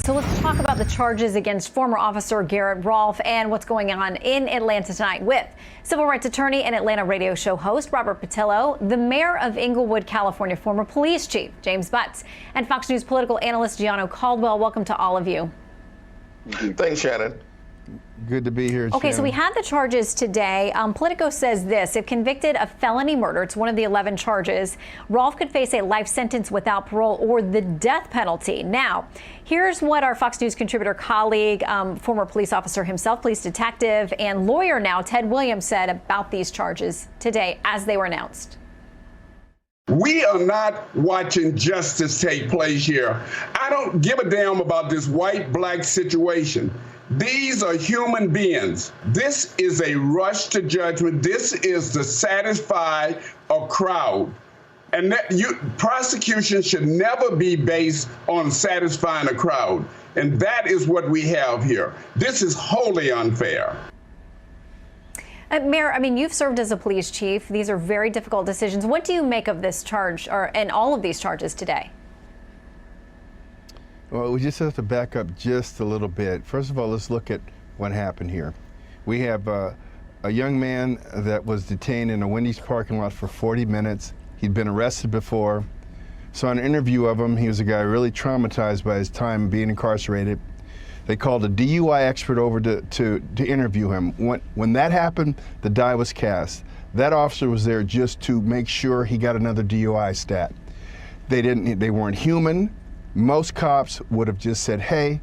So let's talk about the charges against former officer Garrett Rolfe and what's going on in Atlanta tonight with civil rights attorney and Atlanta radio show host Robert Patillo, the mayor of Inglewood, California, former police chief James Butts, and Fox News political analyst Gianno Caldwell. Welcome to all of you. Thanks, Shannon. Good to be here. Okay, so we had the charges today. Politico says this: if convicted of felony murder, it's one of the 11 charges, Rolfe could face a life sentence without parole or the death penalty. Now, here's what our Fox News contributor colleague, former police officer himself, police detective and lawyer now, Ted Williams, said about these charges today as they were announced. We are not watching justice take place here. I don't give a damn about this white-black situation. These are human beings. This is a rush to judgment. This is to satisfy a crowd. And prosecution should never be based on satisfying a crowd. And that is what we have here. This is wholly unfair. Mayor, I mean, you've served as a police chief. These are very difficult decisions. What do you make of this charge and all of these charges today? Well, we just have to back up just a little bit. First of all, let's look at what happened here. We have a young man that was detained in a Wendy's parking lot for 40 minutes. He'd been arrested before. Saw an interview of him. He was a guy really traumatized by his time being incarcerated. They called a DUI expert over to interview him. When that happened, the die was cast. That officer was there just to make sure he got another DUI stat. They weren't human. Most cops would have just said, hey,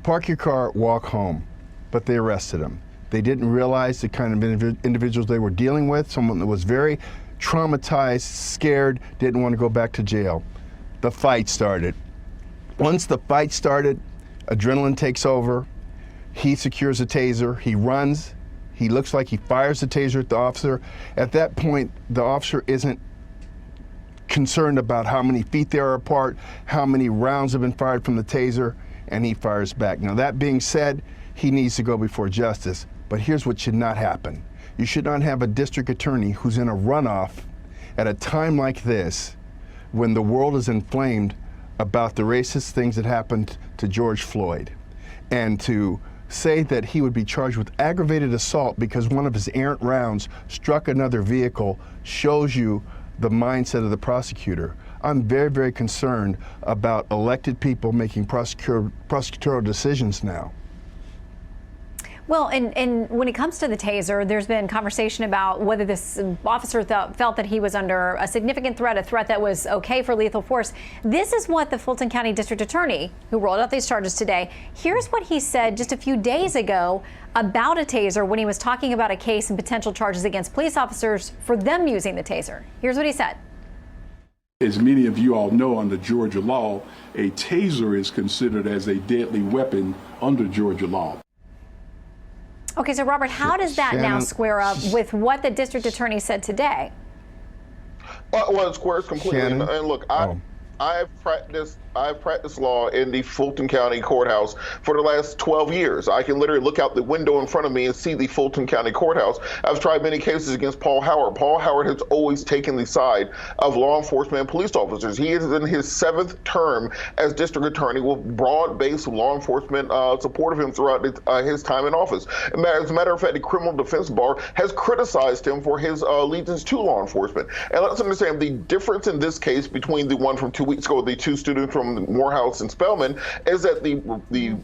park your car, walk home. But they arrested him. They didn't realize the kind of individuals they were dealing with, someone that was very traumatized, scared, didn't want to go back to jail. The fight started. Once the fight started, adrenaline takes over. He secures a taser. He runs. He looks like he fires the taser at the officer. At that point, the officer isn't concerned about how many feet they are apart, how many rounds have been fired from the taser, and he fires back. Now, that being said, he needs to go before justice. But here's what should not happen. You should not have a district attorney who's in a runoff at a time like this when the world is inflamed about the racist things that happened to George Floyd. And to say that he would be charged with aggravated assault because one of his errant rounds struck another vehicle shows you the mindset of the prosecutor. I'm very, very concerned about elected people making prosecutorial decisions now. Well, and when it comes to the taser, there's been conversation about whether this officer felt that he was under a significant threat, a threat that was okay for lethal force. This is what the Fulton County District Attorney, who rolled out these charges today, here's what he said just a few days ago about a taser when he was talking about a case and potential charges against police officers for them using the taser. Here's what he said. As many of you all know, under Georgia law, a taser is considered as a deadly weapon under Georgia law. Okay, so Robert, how does that now square up with what the district attorney said today? Well, it squares completely. And look, I've practiced law in the Fulton County Courthouse for the last 12 years. I can literally look out the window in front of me and see the Fulton County Courthouse. I've tried many cases against Paul Howard. Paul Howard has always taken the side of law enforcement and police officers. He is in his 7th term as district attorney with broad base of law enforcement support of him throughout his time in office. As a matter of fact, the criminal defense bar has criticized him for his allegiance to law enforcement. And let's understand the difference in this case between the one from 2 weeks ago, the 2 students from Morehouse and Spelman, is that the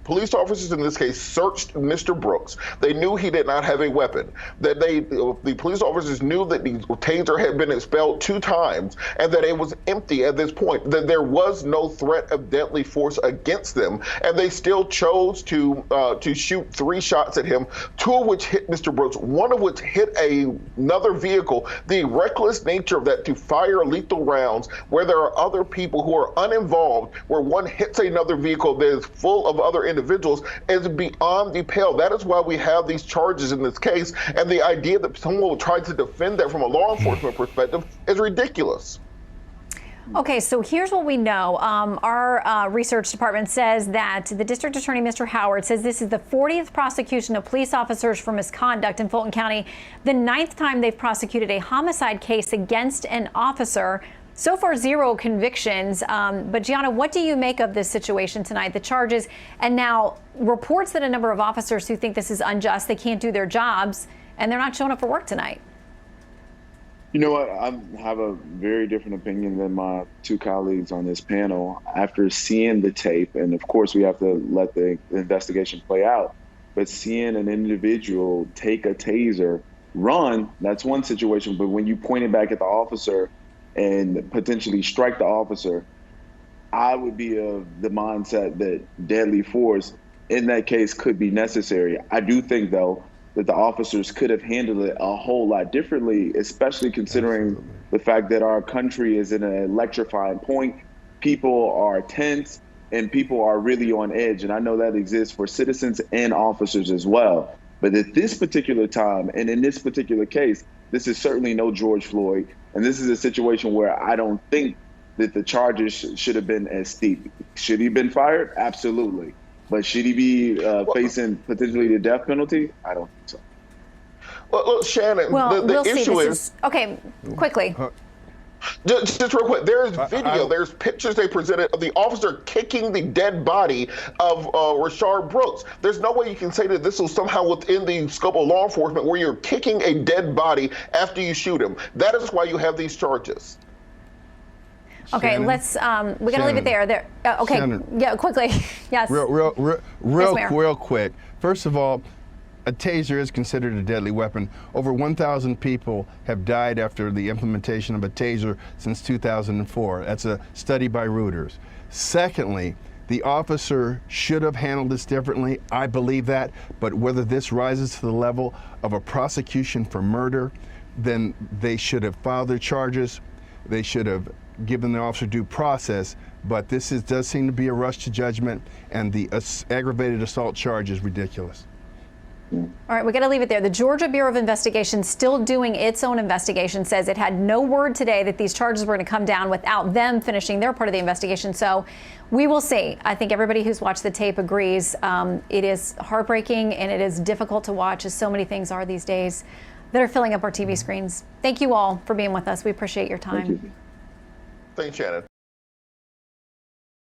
police officers in this case searched Mr. Brooks. They knew he did not have a weapon. That the police officers knew that the taser had been expelled 2 times and that it was empty at this point. That there was no threat of deadly force against them, and they still chose to shoot 3 shots at him, 2 of which hit Mr. Brooks, 1 of which hit another vehicle. The reckless nature of that to fire lethal rounds where there are other people who are uninvolved, where one hits another vehicle that is full of other individuals, is beyond the pale. That is why we have these charges in this case, and the idea that someone will try to defend that from a law enforcement perspective is ridiculous. Okay, so here's what we know. Our research department says that the district attorney, Mr. Howard, says this is the 40th prosecution of police officers for misconduct in Fulton County, the 9th time they've prosecuted a homicide case against an officer. So far, 0 convictions. But Gianna, what do you make of this situation tonight? The charges, and now reports that a number of officers who think this is unjust, they can't do their jobs, and they're not showing up for work tonight. You know what? I have a very different opinion than my two colleagues on this panel. After seeing the tape, and of course we have to let the investigation play out, but seeing an individual take a taser, run, that's one situation. But when you point it back at the officer and potentially strike the officer, I would be of the mindset that deadly force in that case could be necessary. I do think, though, that the officers could have handled it a whole lot differently, especially considering the fact that our country is in an electrifying point. People are tense and people are really on edge. And I know that exists for citizens and officers as well. But at this particular time and in this particular case, this is certainly no George Floyd. And this is a situation where I don't think that the charges should have been as steep. Should he have been fired? Absolutely. But should he be facing potentially the death penalty? I don't think so. Well, look, Shannon, the issue is okay, quickly. Just real quick, there's video, there's pictures they presented of the officer kicking the dead body of Rashard Brooks. There's no way you can say that this was somehow within the scope of law enforcement where you're kicking a dead body after you shoot him. That is why you have these charges. Okay, Shannon? let's, we're going to leave it there. Okay, Shannon. Yeah, quickly. Yes. Real quick. First of all, a taser is considered a deadly weapon. Over 1,000 people have died after the implementation of a taser since 2004. That's a study by Reuters. Secondly, the officer should have handled this differently. I believe that. But whether this rises to the level of a prosecution for murder, then they should have filed their charges. They should have given the officer due process. But this does seem to be a rush to judgment, and the aggravated assault charge is ridiculous. All right, we got to leave it there. The Georgia Bureau of Investigation, still doing its own investigation, says it had no word today that these charges were going to come down without them finishing their part of the investigation. So we will see. I think everybody who's watched the tape agrees. It is heartbreaking and it is difficult to watch, as so many things are these days that are filling up our TV screens. Thank you all for being with us. We appreciate your time. Thank you. Thanks, Shannon.